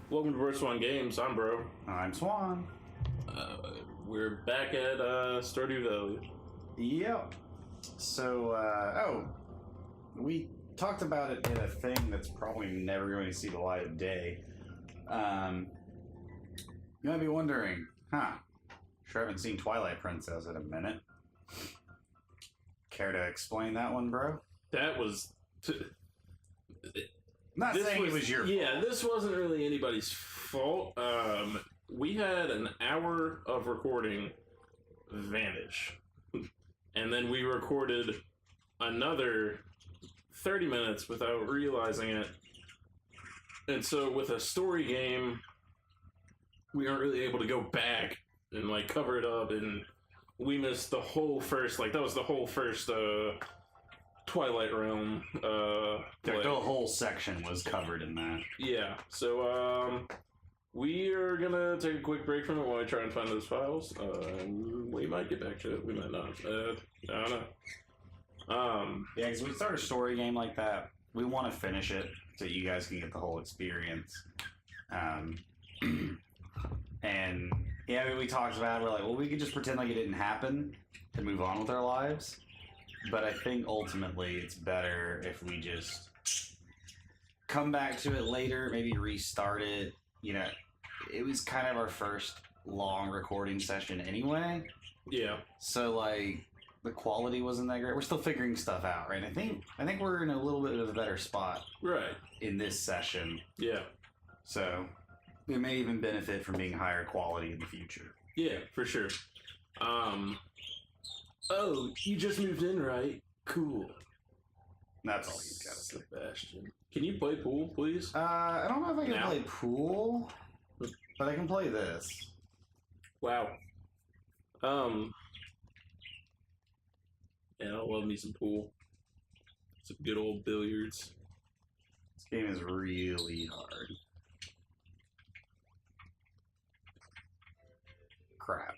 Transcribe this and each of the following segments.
Welcome to BroSwan Games. I'm Bro. I'm Swan. We're back at Stardew Valley. Yep. So, we talked about it in a thing that's probably never going to see the light of day. You might be wondering, sure haven't seen Twilight Princess in a minute. Care to explain that one, bro? That was... Not saying it was your fault. Yeah, this wasn't really anybody's fault. We had an hour of recording vanish. And then we recorded another 30 minutes without realizing it. And so with a story game, we aren't really able to go back and like cover it up, and we missed the whole first, that was the whole first Twilight Realm. The whole section was covered in that. Yeah, so we are gonna take a quick break from it while I try and find those files. We might get back to it, we might not. I don't know. Yeah, because we start a story game like that, we want to finish it so you guys can get the whole experience. And yeah, we talked about it, we're like, well, we could just pretend like it didn't happen and move on with our lives. But I think ultimately it's better if we just come back to it later, maybe restart it. You know, it was kind of our first long recording session anyway. Yeah. So like the quality wasn't that great. We're still figuring stuff out, right? I think we're in a little bit of a better spot, right, in this session. Yeah. So we may even benefit from being higher quality in the future. Yeah, for sure. Oh, you just moved in, right? Cool. That's all he's got to say. Sebastian. Can you play pool, please? I don't know if I can play pool, but I can play this. Wow. Yeah, I love me some pool. Some good old billiards. This game is really hard. Crap.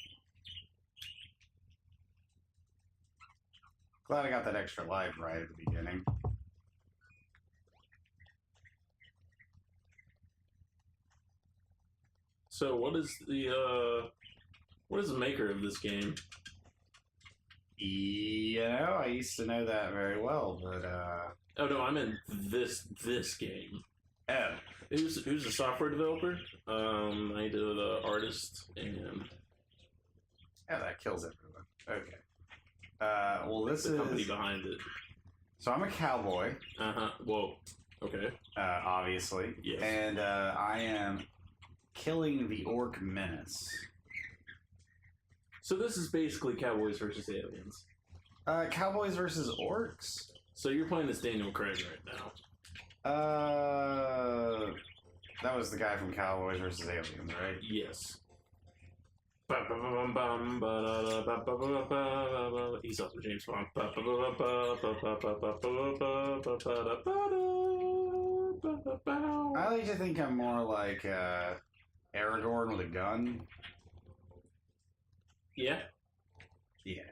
Glad I got that extra life right at the beginning. So what is the maker of this game? You know, I used to know that very well, but oh no, I meant this game. Oh. Who's the software developer? I did the artist and yeah, that kills everyone. Okay. Well, this is the company behind it. So I'm a cowboy. Whoa. Okay. Obviously. Yes. And I am killing the orc menace. So this is basically Cowboys versus Aliens. Cowboys versus orcs. So you're playing as Daniel Craig right now. That was the guy from Cowboys versus Aliens, right? Yes. He's also James Bond. I like to think I'm more like Aragorn with a gun. Yeah. Yeah.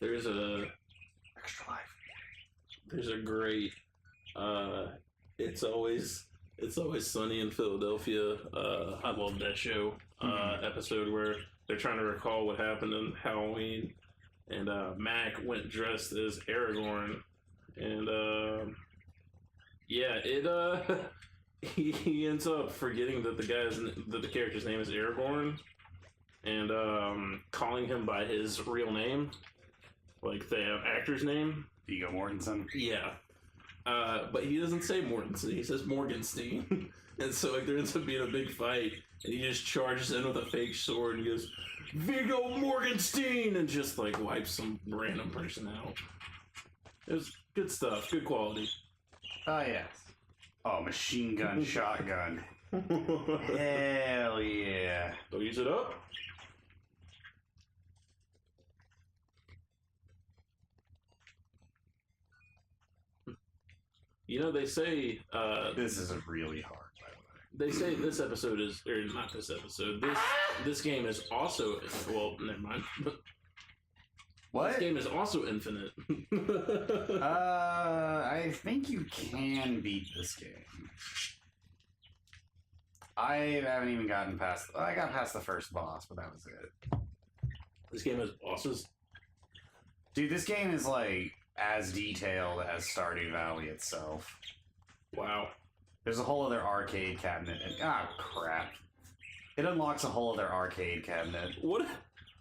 There's a extra life. There's a great It's Always Sunny in Philadelphia. I love that show. Episode where they're trying to recall what happened in Halloween, and Mac went dressed as Aragorn, and he ends up forgetting that the character's name is Aragorn, and calling him by his real name, like the actor's name, Viggo Mortensen. Yeah. But he doesn't say Mortensen, he says Morgenstein. And so like there ends up being a big fight, and he just charges in with a fake sword and goes, Viggo Morgenstein, and just like wipes some random person out. It was good stuff, good quality. Oh yes. Oh, machine gun, shotgun. Hell yeah. Don't use it up. You know, they say... this is really hard, by the way. They say this episode is... Or not this episode. This game is also... Well, never mind. What? This game is also infinite. I think you can beat this game. I haven't even gotten past. I got past the first boss, but that was it. This game has bosses. Dude, this game is like as detailed as Stardew Valley itself. Wow. There's a whole other arcade cabinet. Crap. It unlocks a whole other arcade cabinet. What?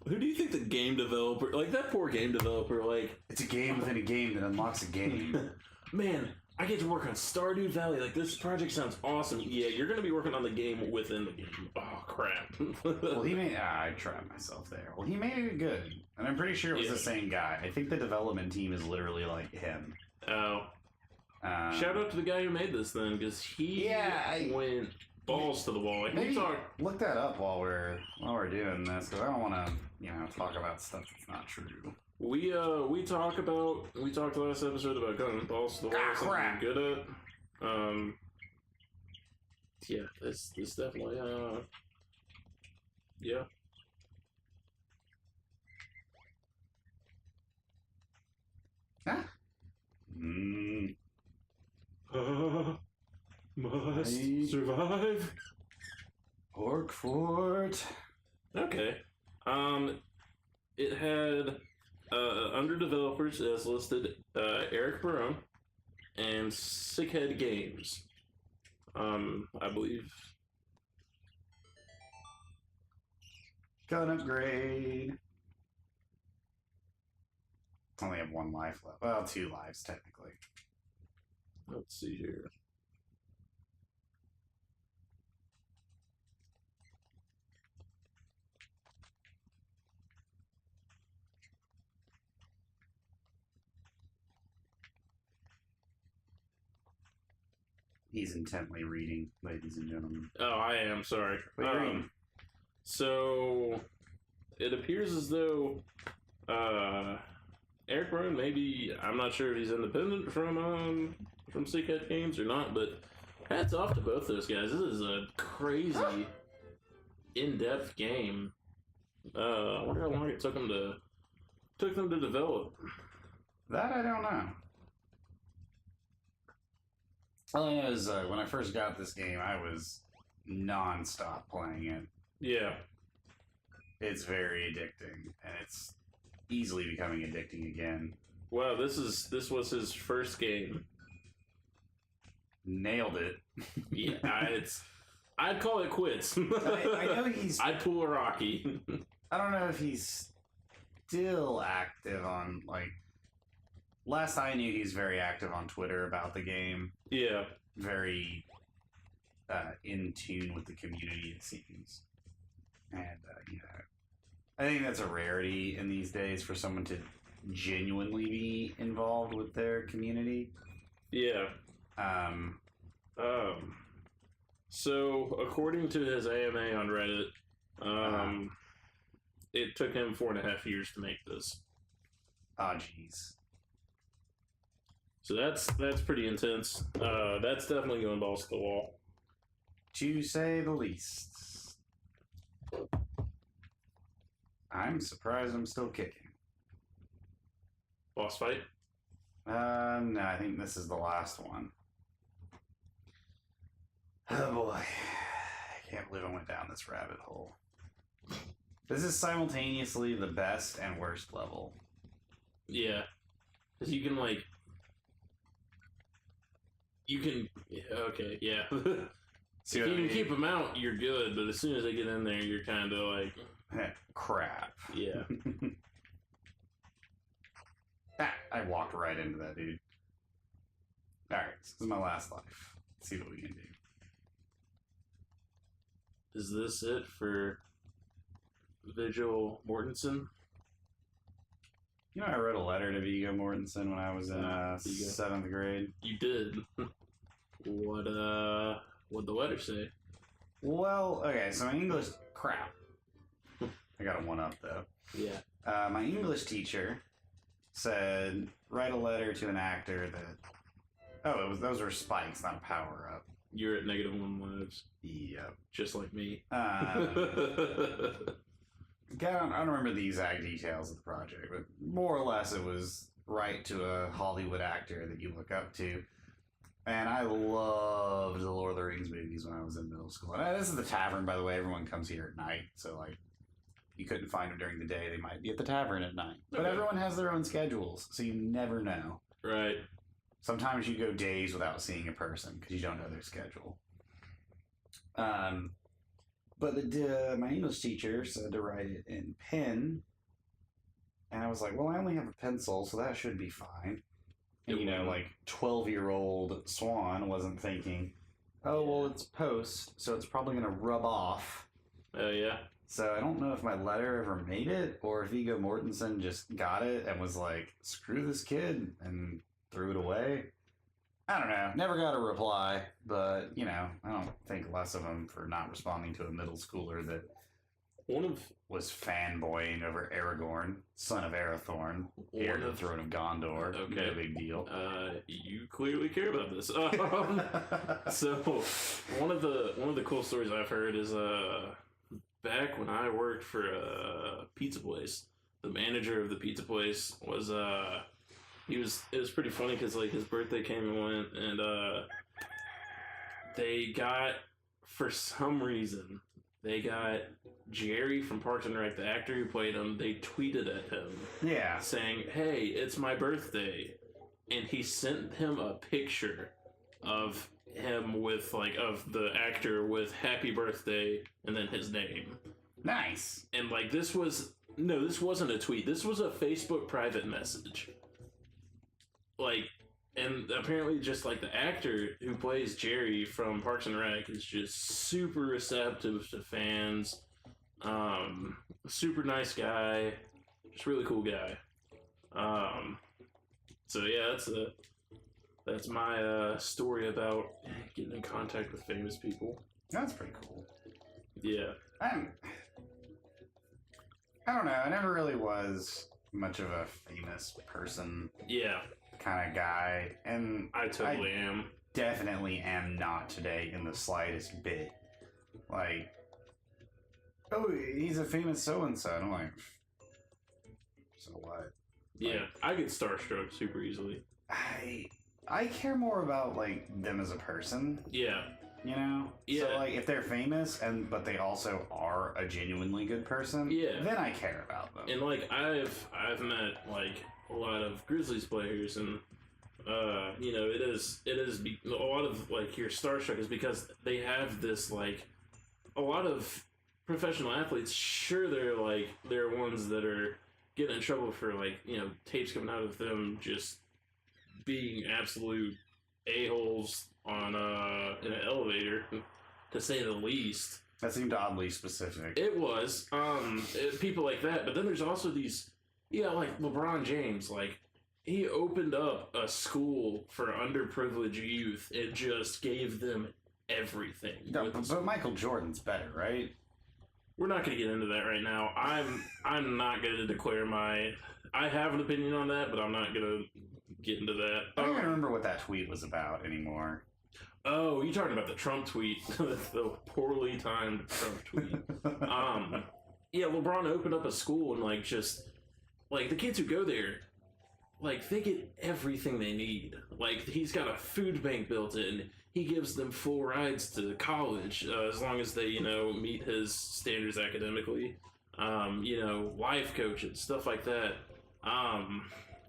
Who do you think the game developer, like that poor game developer, like... It's a game within a game that unlocks a game. Man, I get to work on Stardew Valley. Like, this project sounds awesome. Yeah, you're going to be working on the game within the game. Oh, crap. Well, he made... I tried myself there. Well, he made it good. And I'm pretty sure it was the same guy. I think the development team is literally like him. Oh. Shout out to the guy who made this, then, because he went balls to the wall. Like, maybe look that up while we're doing this, because I don't want to, talk about stuff that's not true. We talked last episode about going balls to the wall. Crap. Good at. Yeah, this definitely yeah. Huh? Must survive. Orc Fort. Okay. It had under developers as listed Eric Barone and Sickhead Games. I believe. Gun upgrade. Only have 1 life left. Well, 2 lives technically. Let's see here. He's intently reading, ladies and gentlemen. Oh, I am sorry. What are you reading? So it appears as though Eric Barone, maybe, I'm not sure if he's independent from Sickhead Games or not, but hats off to both those guys. This is a crazy, in-depth game. I wonder how long it took them to develop. That I don't know. All I know is when I first got this game, I was non-stop playing it. Yeah. It's very addicting, and it's easily becoming addicting again. Wow, this was his first game. Nailed it. Yeah, I'd call it quits. I know he's... I'd pull a Rocky. I don't know if he's still active on, like... Last I knew, he's very active on Twitter about the game. Yeah. Very in tune with the community, it seems. And, I think that's a rarity in these days for someone to genuinely be involved with their community. Yeah. So, according to his AMA on Reddit, it took him 4.5 years to make this. Oh, jeez. So that's pretty intense. That's definitely going balls to the wall. To say the least. I'm surprised I'm still kicking. Boss fight? No, I think this is the last one. Oh boy. I can't believe I went down this rabbit hole. This is simultaneously the best and worst level. Yeah. Because you can, okay, yeah. See if you can keep them out, you're good, but as soon as they get in there, you're kind of like... crap. Yeah. I walked right into that, dude. Alright, this is my last life. Let's see what we can do. Is this it for Vigil Mortensen? You know, I wrote a letter to Viggo Mortensen when I was in 7th grade. You did. What'd the letter say? Well, okay, so my English... Crap. I got a 1-up, though. Yeah. My English teacher said, write a letter to an actor that... Oh, those were spikes, not a power-up. You're at -1 lives. Yep. Just like me. I don't remember the exact details of the project, but more or less it was write to a Hollywood actor that you look up to. And I loved the Lord of the Rings movies when I was in middle school. And this is the tavern, by the way. Everyone comes here at night, so like, you couldn't find them during the day. They might be at the tavern at night. But Okay. everyone has their own schedules, so you never know. Right. Sometimes you go days without seeing a person because you don't know their schedule. But my English teacher said to write it in pen, and I was like, well, I only have a pencil, so that should be fine. And, like 12-year-old Swan wasn't thinking, oh, well, it's post, so it's probably going to rub off. Oh, yeah. So I don't know if my letter ever made it, or if Viggo Mortensen just got it and was like, screw this kid, and threw it away. I don't know. Never got a reply, but, I don't think less of him for not responding to a middle schooler that was fanboying over Aragorn, son of Arathorn, heir to the throne of Gondor. Okay. No big deal. You clearly care about this. So one of the cool stories I've heard is back when I worked for a pizza place, the manager of the pizza place was it was pretty funny because like his birthday came and went, and for some reason they got Jerry from Parks and Rec, the actor who played him. They tweeted at him, Yeah. saying, "Hey, it's my birthday," and he sent him a picture of him with of the actor with "Happy Birthday" and then his name. Nice. And this wasn't a tweet. This was a Facebook private message. And apparently just the actor who plays Jerry from Parks and Rec is just super receptive to fans. Super nice guy. Just really cool guy. So yeah, that's my story about getting in contact with famous people. That's pretty cool. Yeah. I don't know. I never really was much of a famous person Yeah. kind of guy, and I totally am. Definitely am not today in the slightest bit. Like, oh, he's a famous so-and-so. And I'm like, so what? Yeah, I get starstruck super easily. I care more about, them as a person, Yeah. Yeah. So, if they're famous, but they also are a genuinely good person, Yeah. then I care about them. And, I've met, a lot of Grizzlies players, and, it is a lot of, your starstruck is because they have this, a lot of professional athletes, sure, they're ones that are getting in trouble for, tapes coming out of them just being absolute a-holes on, in an elevator, to say the least. That seemed oddly specific. It was, people like that, but then there's also these, LeBron James, he opened up a school for underprivileged youth. It just gave them everything. No, but Michael Jordan's better, right? We're not going to get into that right now. I'm not going to declare I have an opinion on that, but I'm not going to get into that. I don't even remember what that tweet was about anymore. Oh, you're talking about the Trump tweet, the poorly timed Trump tweet. LeBron opened up a school and the kids who go there, they get everything they need. He's got a food bank built in. He gives them full rides to college as long as they, meet his standards academically. Life coaches, stuff like that.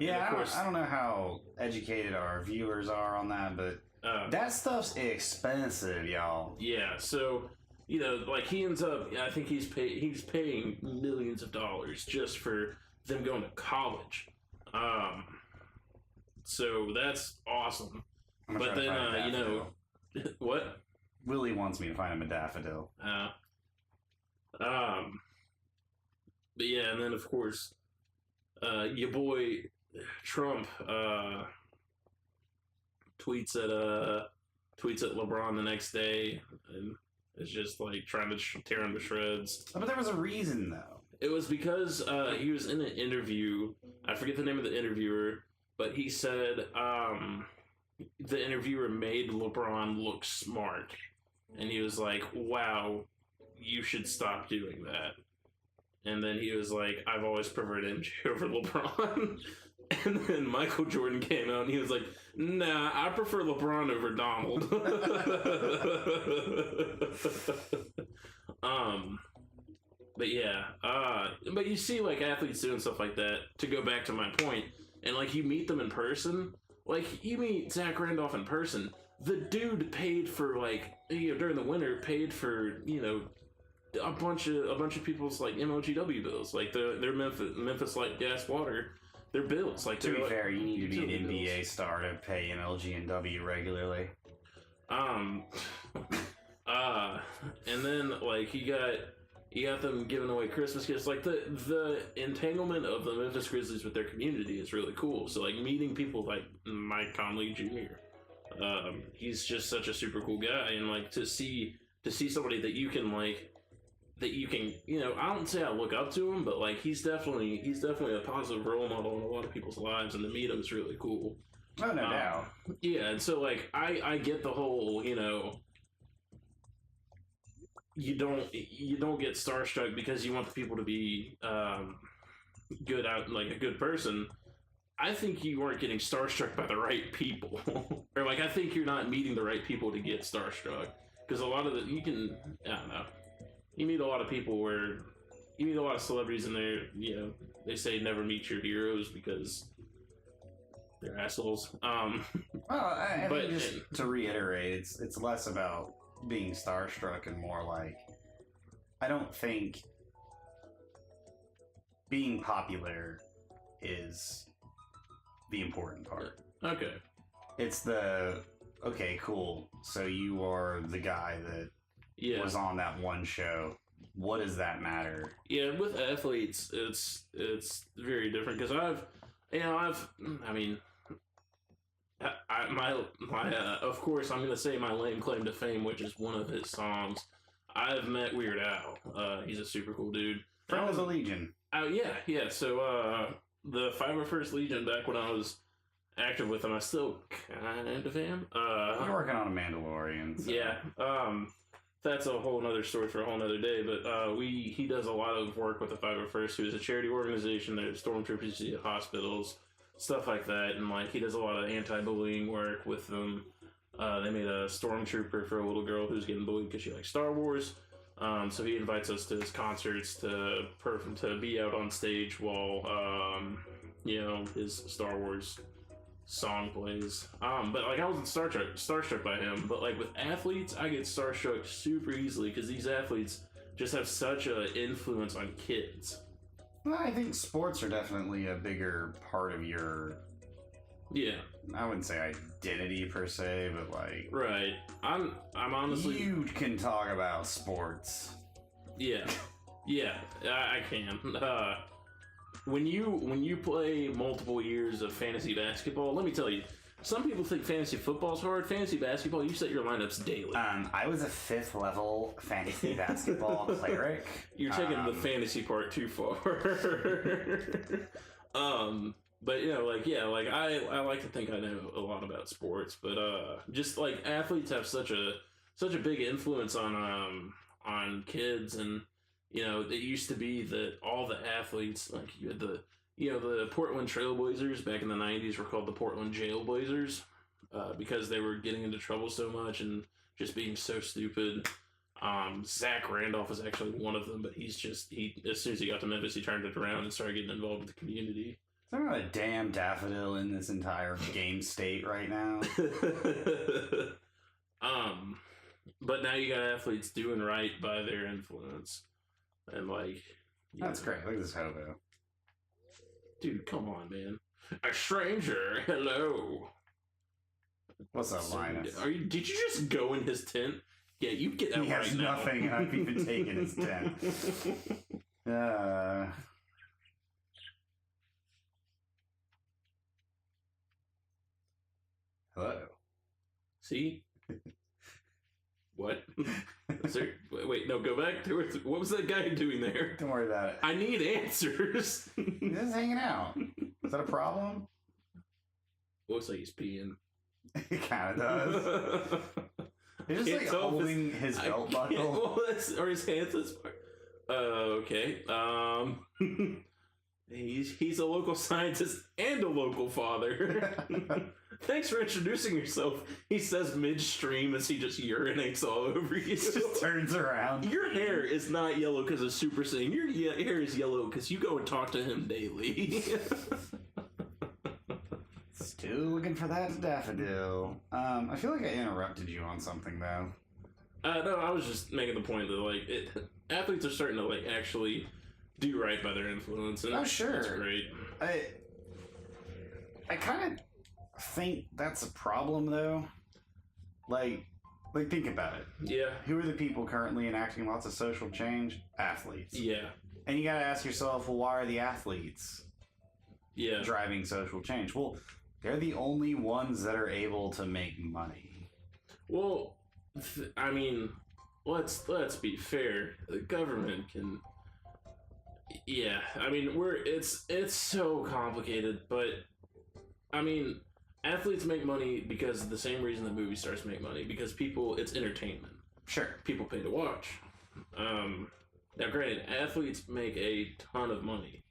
Yeah, I don't know how educated our viewers are on that, but that stuff's expensive, y'all. Yeah, so he ends up. I think he's paying millions of dollars just for them going to college. So that's awesome. But then what? Willie wants me to find him a daffodil. But yeah, and then of course, your boy Trump tweets at LeBron the next day, and is just trying to tear him to shreds. But there was a reason, though. It was because he was in an interview. I forget the name of the interviewer, but he said the interviewer made LeBron look smart, and he was like, "Wow, you should stop doing that." And then he was like, "I've always preferred MJ over LeBron." And then Michael Jordan came out and he was like, Nah, I prefer LeBron over Donald. But yeah, but you see like athletes doing stuff like that. To go back to my point, and like you meet them in person, like you meet Zach Randolph in person. The dude paid for like during the winter paid for a bunch of people's like MLGW bills, like their Memphis Light Gas Water, their bills. Like to be fair, you need to be an NBA star to pay MLG and W regularly. And then like you got them giving away Christmas gifts. Like the entanglement of the Memphis Grizzlies with their community is really cool. So like meeting people like Mike Conley Jr. He's just such a super cool guy, and like to see somebody that you can I don't say I look up to him, but like he's definitely a positive role model in a lot of people's lives, and to meet him is really cool. Oh, no doubt. Yeah, and so like I get the whole you don't get starstruck because you want the people to be good out, like a good person. I think you weren't getting starstruck by the right people, or like I think you're not meeting the right people to get starstruck, because a lot of I don't know, you meet a lot of people where you meet a lot of celebrities and they say never meet your heroes because they're assholes. Well, I think just to reiterate, it's less about being starstruck and more like, I don't think being popular is the important part. Okay. It's okay, cool. So you are the guy that was on that one show. What does that matter? Yeah, with athletes, it's very different because of course, I'm gonna say my lame claim to fame, which is one of his songs. I've met Weird Al. He's a super cool dude. Friend of the Legion. Yeah. So the 501st Legion, back when I was active with them, I still kind of am. You're working on a Mandalorian. So. Yeah. That's a whole nother story for a whole nother day. But he does a lot of work with the 501st, who is a charity organization that stormtroopers at hospitals, stuff like that, and like he does a lot of anti-bullying work with them. They made a stormtrooper for a little girl who's getting bullied because she likes Star Wars. So he invites us to his concerts to be out on stage while his Star Wars song plays. But like I wasn't starstruck by him. But like with athletes, I get starstruck super easily because these athletes just have such an influence on kids. Well, I think sports are definitely a bigger part of your. Yeah. I wouldn't say identity per se, but like. Right. I'm honestly. You can talk about sports. Yeah. Yeah, I can. When you play multiple years of fantasy basketball, let me tell you, some people think fantasy football is hard. Fantasy basketball, you set your lineups daily. I was a 5th level fantasy basketball cleric. You're taking the fantasy part too far. But I like to think I know a lot about sports, but just like athletes have such a big influence on kids, and it used to be that all the athletes, like you had the Portland Trailblazers back in the 90s were called the Portland Jailblazers because they were getting into trouble so much and just being so stupid. Zach Randolph is actually one of them, but he as soon as he got to Memphis, he turned it around and started getting involved with the community. There's not a damn daffodil in this entire game state right now. But now you got athletes doing right by their influence. And that's great. Look at this hobo. Dude, come on, man. A stranger, hello. What's up, Linus? Did you just go in his tent? Yeah, you get out right now. He has nothing, and I've even taken his tent. Hello. See? What? Wait, no, go back. What was that guy doing there? Don't worry about it. I need answers. He's just hanging out. Is that a problem? Looks like he's peeing. He kind of does. He's just like holding his belt buckle. Or his hands this part. Okay. He's a local scientist and a local father. Thanks for introducing yourself. He says midstream as he just urinates all over you. Just turns around. Your hair is not yellow because of Super Saiyan. Your hair is yellow because you go and talk to him daily. Still looking for that daffodil. I feel like I interrupted you on something though. No, I was just making the point that like athletes are starting to like actually do right by their influence, and Oh, sure. that's great. I kind of think that's a problem though. Like think about it. Yeah, Who are the people currently enacting lots of social change? Athletes. yeah, And you gotta ask yourself, well, why are the athletes yeah. driving social change? Well, they're the only ones that are able to make money. Well, I mean, let's be fair. The government can. Yeah, I mean, it's so complicated, but I mean, athletes make money because of the same reason that movie stars make money, because it's entertainment. Sure. People pay to watch. Now, granted, athletes make a ton of money.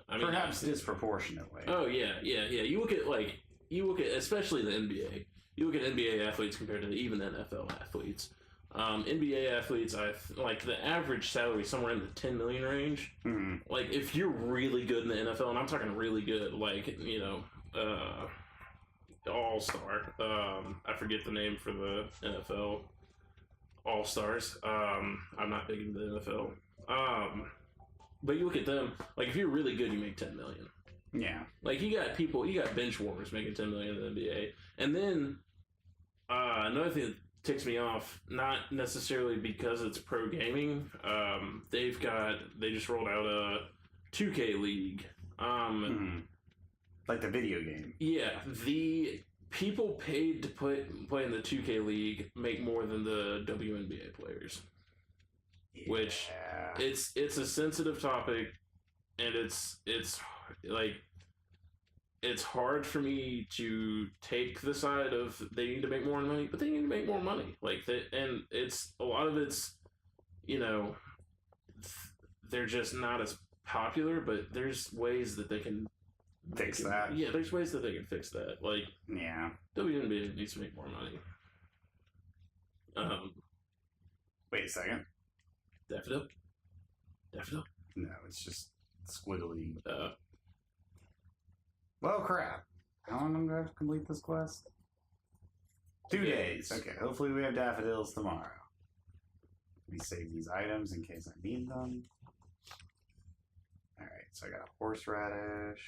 I mean, Perhaps disproportionately. Oh yeah. You look at especially the NBA. You look at NBA athletes compared to even NFL athletes. NBA athletes, like the average salary somewhere in the 10 million range. Mm-hmm. Like if you're really good in the NFL, and I'm talking really good, like all-star. I forget the name for the NFL all-stars. I'm not big into the NFL. But you look at them, like if you're really good, you make 10 million. Yeah. Like you got bench warmers making 10 million in the NBA. And then another thing that ticks me off, not necessarily because it's pro gaming, they just rolled out a 2K league. Like the video game. Yeah, the people paid to play in the 2K league make more than the WNBA players. Yeah. Which it's a sensitive topic, and it's like it's hard for me to take the side of they need to make more money, but they need to make more money. And it's a lot of it's they're just not as popular, but there's ways that they can fix that. Yeah, there's ways that they can fix that. Like Yeah. WNBA needs to make more money. Wait a second. Daffodil? No, it's just squiggly. Uh, Well, crap. How long am I going to complete this quest? 2 days. Okay, hopefully we have daffodils tomorrow. Let me save these items in case I need them. Alright, so I got horseradish,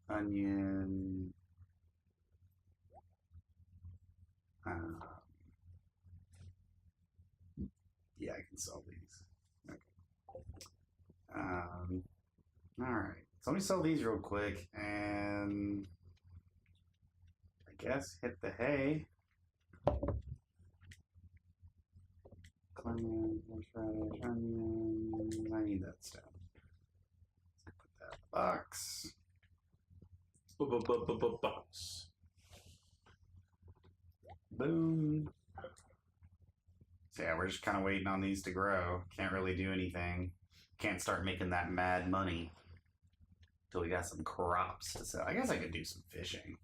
onion, yeah, I can sell these. Okay. Alright. So let me sell these real quick, and I guess hit the hay. Onion, horseradish, onion. I need that stuff. Put that in the box. box. Boom. So yeah, we're just kind of waiting on these to grow. Can't really do anything. Can't start making that mad money till we got some crops to sell. I guess I could do some fishing.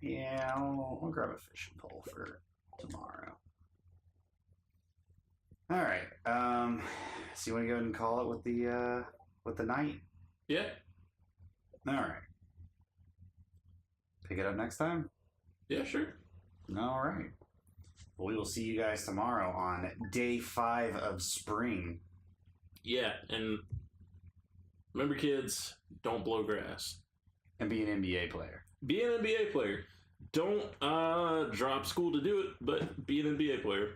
Yeah, I'll grab a fishing pole for tomorrow. All right. So you want to go ahead and call it with the night? Yeah. All right. Pick it up next time. Yeah, sure. All right. Well, we will see you guys tomorrow on day 5 of spring. Yeah, and remember, kids, don't blow grass. And be an NBA player. Be an NBA player. Don't drop school to do it, but be an NBA player.